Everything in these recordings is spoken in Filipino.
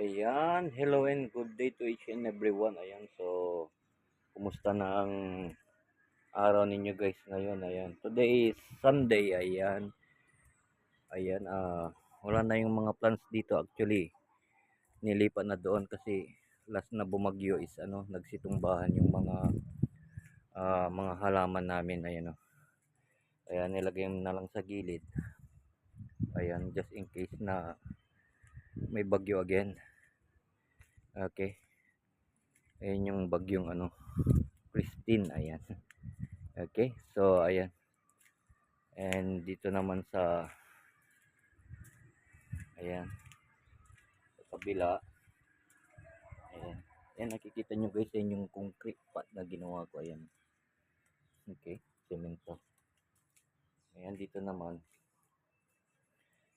Ayan, hello and good day to each and everyone. Ayan, so kumusta na ang araw ninyo guys ngayon? Ayan, today is Sunday. Ayan, ayan, wala na yung mga plants dito actually. Nilipat na doon kasi last na bumagyo is nagsitumbahan yung mga halaman namin. Ayan, ayan, nilagay na lang sa gilid. Ayan, just in case na may bagyo again. Okay, ayan yung bagyong Christine. Ayan. Okay, so ayan. And dito naman ayan, sa kabila, ayan. Ayan, nakikita nyo guys, yan yung concrete pad na ginawa ko. Ayan. Okay, semento. Ayan, dito naman,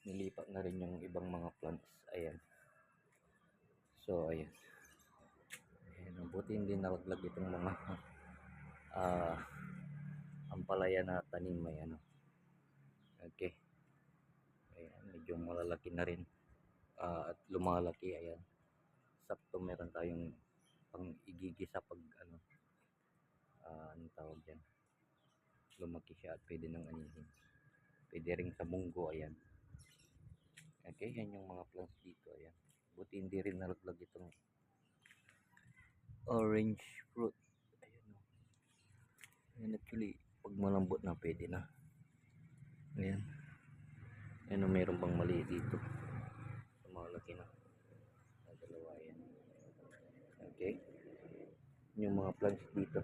nilipat na rin yung ibang mga plants. Ayan. So, ayan. Ayan, mabuti hindi nalaglag itong mga ah ampalaya na tanim. Ayan. Okay. Ayan, medyo malalaki na rin. At lumalaki. Ayan. Sakto meron tayong pang igigisa pag anong tawag dyan, lumaki siya at pwede nang anihin, pwede rin sa munggo. Ayan. Okay, yan yung mga plants dito. Ayan, buti hindi rin nalaglag itong orange fruit. Ayan, ayan, actually pag malambot na pwede na. Ayan, ayan, mayroon bang mali dito, malaki na dalawa. Ayan. Okay, yung mga plants dito.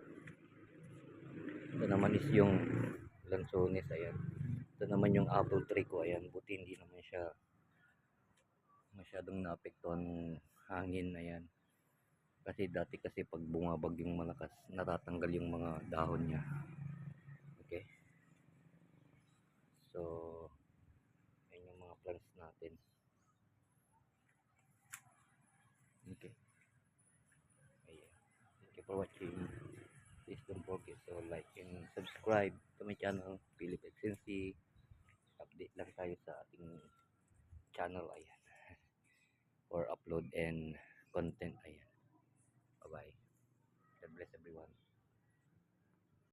Ito naman is yung lansones. Ayan, ito naman yung apple tree ko. Ayan, buti hindi naman siya masyadong naapektuhan ng hangin. Ayan, kasi dati kasi pag bumabagyong malakas natatanggal yung mga dahon niya. Okay, so yan yung mga plants natin. Okay, ayan, thank you for watching. Please don't forget to like and subscribe to my channel, Philip Excelsi. Update lang tayo sa ating channel. Ayan, for upload and content. Ayan, bye bye, God bless everyone.